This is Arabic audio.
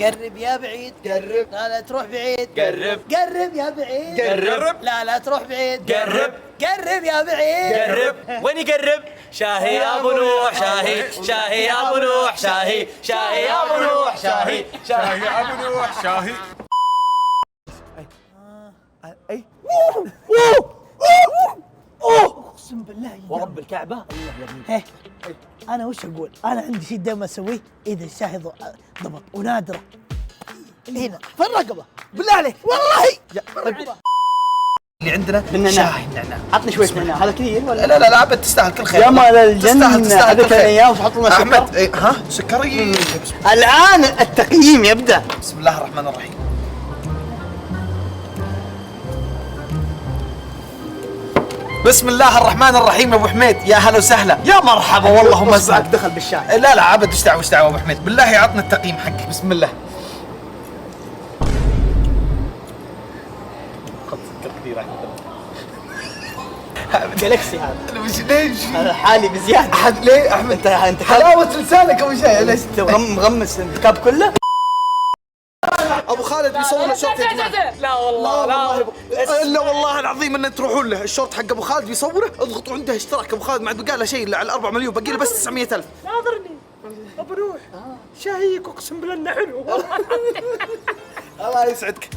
قرب يا بعيد قرب. لا تروح بعيد قرب. قرب يا بعيد قرب. لا تروح بعيد قرب. قرب يا بعيد قرب. وين يقرب؟ شاهي يا ابو نوح شاهي، شاهي يا ابو نوح شاهي، شاهي يا ابو نوح شاهي، شاهي يا ابو نوح شاهي. اي اقسم بالله ورب الكعبة هيه انا وش اقول؟ انا عندي شيء دائما اسويه اذا الشاهي ضبط ونادره هنا في الرقبه بالله عليك والله اللي عندنا بالنعناع. شاهي نعناع. عطني شوية نعناع، هذا كثير ولا؟ لا ابد تستاهل كل خير. يا مال الجنة، تستاهل كل هذا خير. اياه وتحط له سكر. احمد ها سكري. الآن التقييم يبدأ. بسم الله الرحمن الرحيم. بسم الله الرحمن الرحيم يا ابو حميد، يا هلا وسهلا، يا مرحبا والله مصبعك مسعد. دخل بالشاي. لا عبد ايش دعوه ابو حميد، بالله عطنا التقييم حقك. بسم الله. خذ سكر كثير جالكسي هذا. ليش؟ هذا حالي بزيادة. احد ليه احمد؟ انت حلاوة لسانك اول شيء. ليش؟ مغمس الكاب كله. ابو خالد بيصور له شورت يا جماعه. لا والله لا والله العظيم ان تروحون له. الشورت حق ابو خالد بيصوره، اضغطوا عنده اشتراك. ابو خالد ما عاد بقى له شيء على 4 مليون، باقي له بس 900,000. ناظرني ابو نوح شاهيك اقسم بالله انه حلو الله يسعدك.